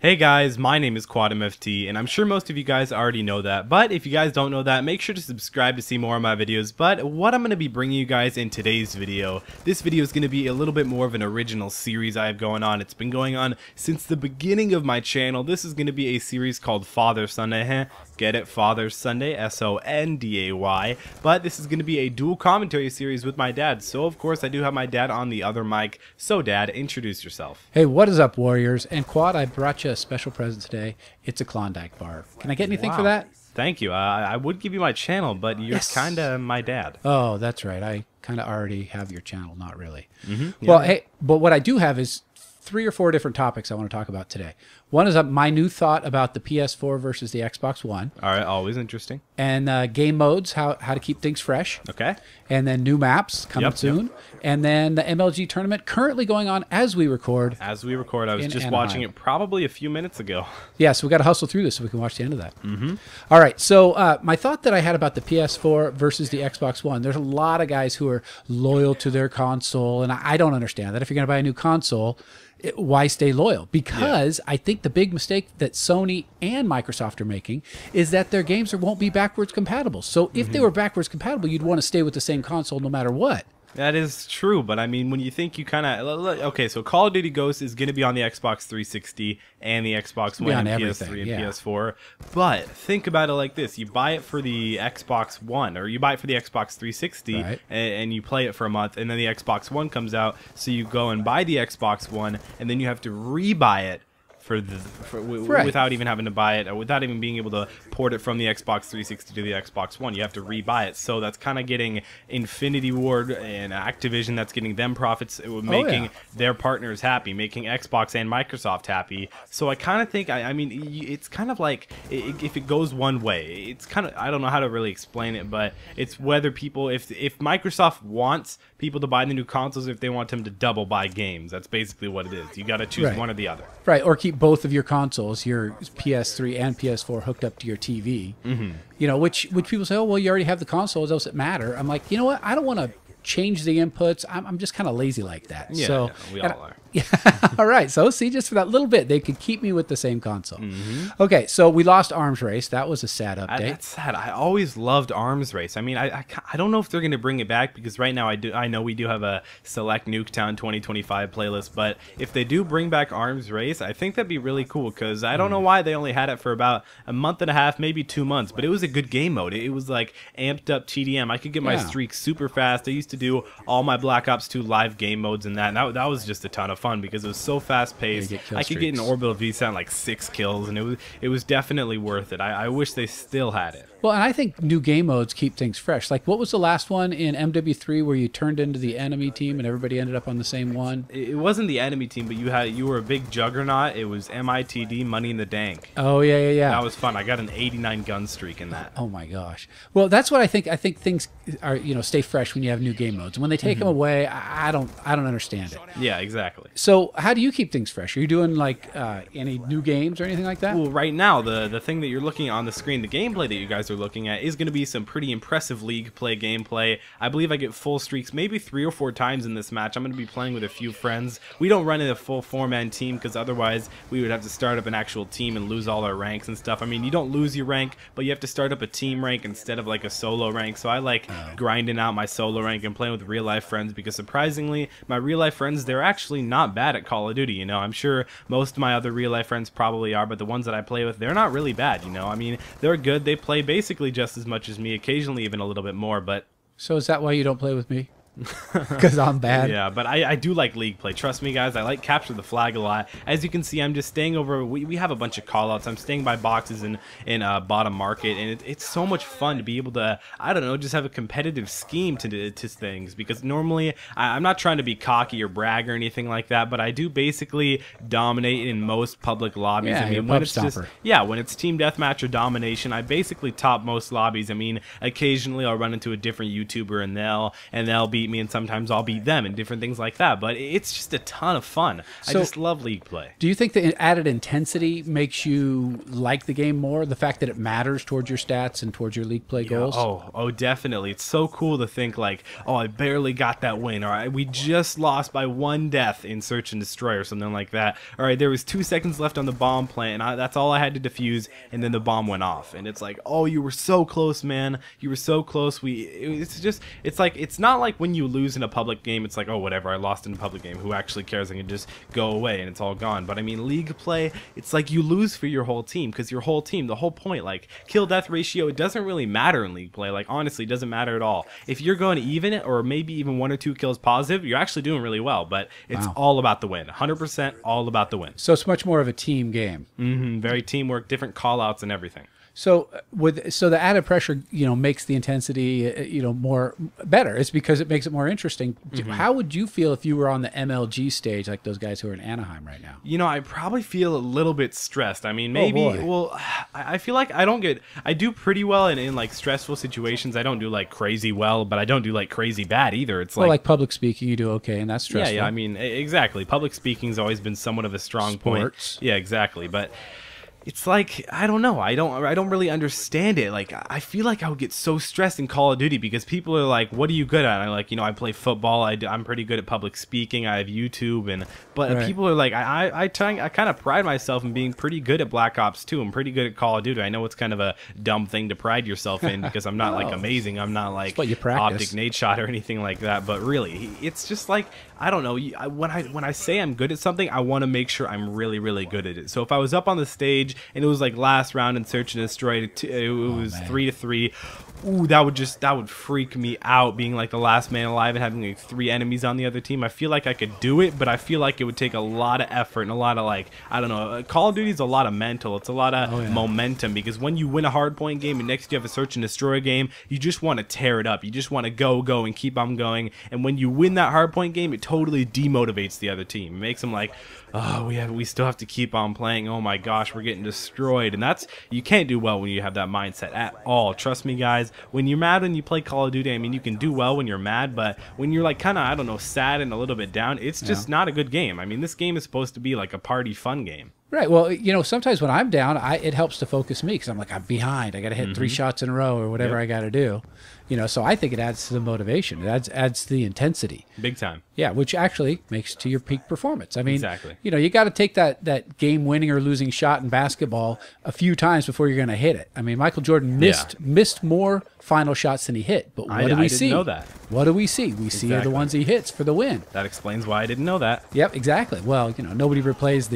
Hey guys, my name is QuadMFT, and I'm sure most of you guys already know that, but if you guys don't know that, make sure to subscribe to see more of my videos. But what I'm going to be bringing you guys in today's video, this video is going to be a little bit more of an original series I have going on. It's been going on since the beginning of my channel. This is going to be a series called Father Sunday, get it? Father Sunday, S-O-N-D-A-Y, but this is going to be a dual commentary series with my dad, so of course I do have my dad on the other mic. So Dad, introduce yourself. Hey, what is up, Warriors? And Quad, I brought you a special present today. It's a Klondike bar. Can I get anything for that? Thank you. I would give you my channel, but you're kind of my dad. Oh, that's right. I kind of already have your channel. Not really. Yeah. Well, hey, but what I do have is 3 or 4 different topics I want to talk about today. One is my new thought about the PS4 versus the Xbox One. All right, always interesting. And game modes, how to keep things fresh. Okay. And then new maps coming soon. And then the MLG tournament currently going on as we record. As we record, I was just Anaheim. watching it probably a few minutes ago. Yeah, so we got to hustle through this so we can watch the end of that. All right, so my thought that I had about the PS4 versus the Xbox One, there's a lot of guys who are loyal to their console, and I don't understand that. If you're going to buy a new console, why stay loyal? Because I think the big mistake that Sony and Microsoft are making is that their games won't be backwards compatible. So if they were backwards compatible, you'd want to stay with the same console no matter what. That is true, but I mean, when you think you kind of... Okay, so Call of Duty Ghosts is going to be on the Xbox 360 and the Xbox One and PS3 and PS4, but think about it like this. You buy it for the Xbox One, or you buy it for the Xbox 360, and you play it for a month, and then the Xbox One comes out, so you go and buy the Xbox One, and then you have to re-buy it without even having to buy it, or without even being able to port it from the Xbox 360 to the Xbox One. You have to re-buy it. So that's kind of getting Infinity Ward and Activision, that's getting them profits, making their partners happy, making Xbox and Microsoft happy. So I kind of think, I mean, it's kind of like, if it goes one way, it's kind of, I don't know how to really explain it, but it's whether people, if Microsoft wants people to buy the new consoles, if they want them to double buy games. That's basically what it is. You got to choose one or the other. Right, or keep both of your consoles, your PS3 and PS4, hooked up to your TV. You know, which people say, oh, well, you already have the consoles, does it matter? I'm like, you know what? I don't want to change the inputs. I'm just kind of lazy like that. Yeah, so, we all are. Yeah. All right. So see, just for that little bit, they could keep me with the same console. Okay. So we lost Arms Race. That was a sad update. That's sad. I always loved Arms Race. I mean, I don't know if they're going to bring it back, because right now I know we do have a Select Nuketown 2025 playlist, but if they do bring back Arms Race, I think that'd be really cool, because I don't know why they only had it for about a month and a half, maybe 2 months, but it was a good game mode. It was like amped up TDM. I could get my streaks super fast. I used to do all my Black Ops 2 live game modes and that was just a ton of fun, because it was so fast paced. I could get an Orbital VSAT like 6 kills, and it was definitely worth it. I wish they still had it. Well, and I think new game modes keep things fresh. Like, what was the last one in MW3 where you turned into the enemy team and everybody ended up on the same one? It wasn't the enemy team, but you were a big juggernaut. It was MITD, Money in the Dank. Oh, yeah. That was fun. I got an 89 gun streak in that. Oh my gosh. Well, that's what I think. I think things are, stay fresh when you have new game modes. And when they take them away, I don't understand it. Yeah, exactly. So how do you keep things fresh? Are you doing like any new games or anything like that? Well, right now, the thing that you're looking at on the screen, the gameplay that you guys are looking at, is going to be some pretty impressive League play gameplay. I believe I get full streaks maybe 3 or 4 times in this match. I'm going to be playing with a few friends. We don't run in a full 4-man team, because otherwise we would have to start up an actual team and lose all our ranks and stuff. I mean, you don't lose your rank, but you have to start up a team rank instead of like a solo rank. So I like grinding out my solo rank and playing with real life friends, because surprisingly, my real life friends, they're actually not bad at Call of Duty. I'm sure most of my other real life friends probably are, but the ones that I play with, they're not really bad. I mean, they're good. They play basically just as much as me, occasionally even a little bit more. But so is that why you don't play with me? Because I'm bad. Yeah, but I do like League play. Trust me, guys. I like Capture the Flag a lot. As you can see, I'm just staying over. We have a bunch of callouts. I'm staying by boxes in bottom market, and it's so much fun to be able to, I don't know, just have a competitive scheme to things. Because normally I'm not trying to be cocky or brag or anything like that, but I do basically dominate in most public lobbies. Yeah, I mean, when it's when it's team deathmatch or domination, I basically top most lobbies. I mean, occasionally I'll run into a different YouTuber, and they'll be beat me and sometimes I'll beat them and different things like that. But it's just a ton of fun. So, I just love League play. Do you think the added intensity makes you like the game more? The fact that it matters towards your stats and towards your League play goals? Oh, definitely. It's so cool to think like, oh, I barely got that win. All right, we just lost by 1 death in Search and Destroy or something like that. All right, there was 2 seconds left on the bomb plant, and that's all I had to defuse, and then the bomb went off. And it's like, oh, you were so close, man. You were so close. It's like, it's not like when you lose in a public game, it's like, oh, whatever, I lost in a public game. Who actually cares? I can just go away and it's all gone. But I mean, League play, it's like you lose for your whole team, because your whole team, the whole point, like kill death ratio, it doesn't really matter in League play. Like, honestly, it doesn't matter at all. If you're going to even it, or maybe even 1 or 2 kills positive, you're actually doing really well. But it's all about the win. 100% all about the win. So it's much more of a team game. Very teamwork, different call outs and everything. So the added pressure, makes the intensity, more better. It's because it makes it more interesting. How would you feel if you were on the MLG stage, like those guys who are in Anaheim right now? I probably feel a little bit stressed. I mean, maybe. Well, I feel like I do pretty well in like stressful situations. I don't do like crazy well, but I don't do like crazy bad either. It's like public speaking, you do okay, and that's stressful. Yeah. I mean, exactly. Public speaking's always been somewhat of a strong point. Yeah, exactly. But it's like, I don't know. I don't really understand it. Like, I feel like I would get so stressed in Call of Duty because people are like, "What are you good at?" And I'm like, I play football. I'm pretty good at public speaking. I have YouTube, but people are like, I kind of pride myself in being pretty good at Black Ops 2. I'm pretty good at Call of Duty. I know it's kind of a dumb thing to pride yourself in because I'm not like amazing. I'm not like Optic Nade Shot or anything like that. But really, it's just like, I don't know. When I say I'm good at something, I want to make sure I'm really, really good at it. So if I was up on the stage and it was like last round in Search and Destroy, it was 3-3. Ooh, that would freak me out, being like the last man alive and having like 3 enemies on the other team. I feel like I could do it, but I feel like it would take a lot of effort and a lot of, like, I don't know. Call of Duty is a lot of mental. It's a lot of momentum, because when you win a hardpoint game and next you have a Search and Destroy game, you just want to tear it up. You just want to go and keep on going. And when you win that hardpoint game, it totally demotivates the other team. It makes them like, oh, we still have to keep on playing. Oh my gosh, we're getting destroyed. And you can't do well when you have that mindset at all. Trust me, guys. When you're mad when you play Call of Duty, I mean, you can do well when you're mad, but when you're like kind of, I don't know, sad and a little bit down, it's just not a good game. I mean, this game is supposed to be like a party fun game. Right. Well, sometimes when I'm down, it helps to focus me, because I'm like, I'm behind. I got to hit 3 shots in a row or whatever I got to do. So I think it adds to the motivation. It adds to the intensity. Big time. Yeah, which actually makes to your peak performance. I mean, exactly. You got to take that game-winning or losing shot in basketball a few times before you're going to hit it. I mean, Michael Jordan missed more final shots than he hit. But what do we see? I didn't know that. What do we see? We see the ones he hits for the win. That explains why I didn't know that. Yep, exactly. Well, nobody replays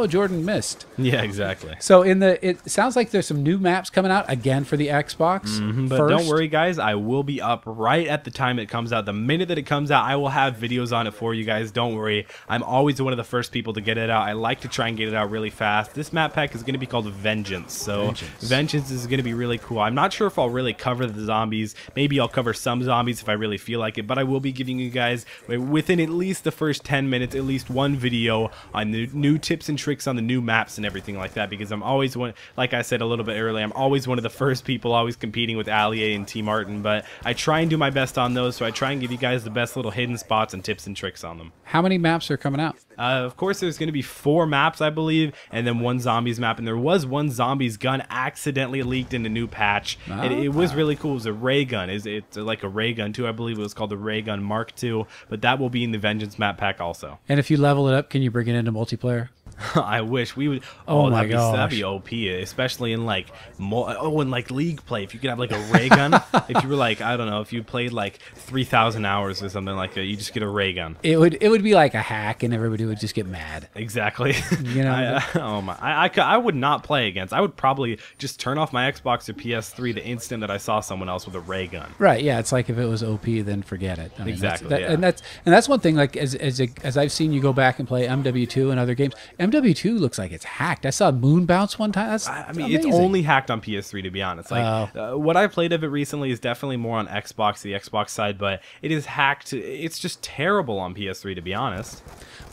Jordan missed. Yeah, exactly. So it sounds like there's some new maps coming out again for the Xbox. But don't worry, guys. I will be up right at the time it comes out. The minute that it comes out, I will have videos on it for you guys. Don't worry. I'm always one of the first people to get it out. I like to try and get it out really fast. This map pack is going to be called Vengeance. So Vengeance is going to be really cool. I'm not sure if I'll really cover the zombies. Maybe I'll cover some zombies if I really feel like it, but I will be giving you guys, within at least the first 10 minutes, at least one video on the new tips and tricks on the new maps and everything like that, because I'm always one, like I said a little bit earlier, I'm always one of the first people always competing with Allier and T Martin, but I try and do my best on those, so I try and give you guys the best little hidden spots and tips and tricks on them. How many maps are coming out? Of course, there's going to be 4 maps, I believe, and then 1 zombies map, and there was 1 zombies gun accidentally leaked in a new patch. It was really cool. It was a ray gun. It's like a ray gun too, I believe. It was called the Ray Gun Mark II, but that will be in the Vengeance map pack also. And if you level it up, can you bring it into multiplayer? I wish we would. Oh my gosh, that'd be OP, especially in like in like League play. If you could have like a ray gun, if you were like, I don't know, if you played like 3,000 hours or something like that, you just get a ray gun. It would be like a hack, and everybody would just get mad. Exactly. I would not play against. I would probably just turn off my Xbox or PS3 the instant that I saw someone else with a ray gun. Right. Yeah. It's like if it was OP, then forget it. I mean, exactly. And that's one thing. Like as I've seen you go back and play MW2 and other games. MW2 looks like it's hacked. I saw Moon Bounce one time. I mean, amazing. It's only hacked on PS3, to be honest. Like what I played of it recently is definitely more on Xbox, the Xbox side, but it is hacked. It's just terrible on PS3, to be honest.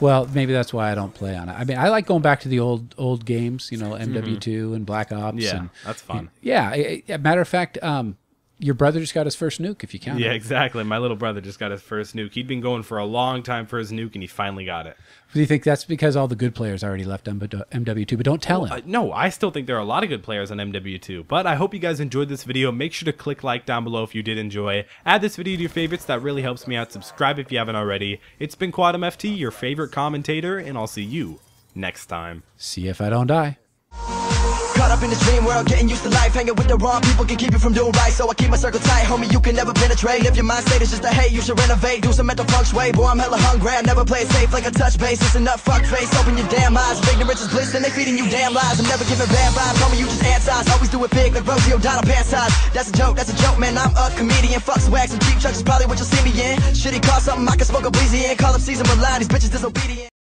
Well, maybe that's why I don't play on it. I mean, I like going back to the old games, MW2 and Black Ops. Yeah, and, that's fun. Yeah. Matter of fact, your brother just got his first nuke, if you count. Yeah, exactly. My little brother just got his first nuke. He'd been going for a long time for his nuke, and he finally got it. Do you think that's because all the good players already left MW2? But don't tell him. No, I still think there are a lot of good players on MW2. But I hope you guys enjoyed this video. Make sure to click like down below if you did enjoy. Add this video to your favorites. That really helps me out. Subscribe if you haven't already. It's been QuadamFT, your favorite commentator, and I'll see you next time. See if I don't die. Caught up in this dream world, getting used to life. Hanging with the wrong people can keep you from doing right. So I keep my circle tight, homie, you can never penetrate. If your mind state is just a hate, you should renovate. Do some mental feng shui, boy, I'm hella hungry. I never play it safe like a touch base. Listen up, fuck face, open your damn eyes. If ignorance is bliss, then they feeding you damn lies. I'm never giving bad vibes, homie, you just ant-size. Always do it big like Rosie O'Donnell pant size. That's a joke, man, I'm a comedian. Fuck swag, some cheap chucks is probably what you'll see me in. Shitty call something I can smoke a breezy in. Call up season, but line, these bitches disobedient.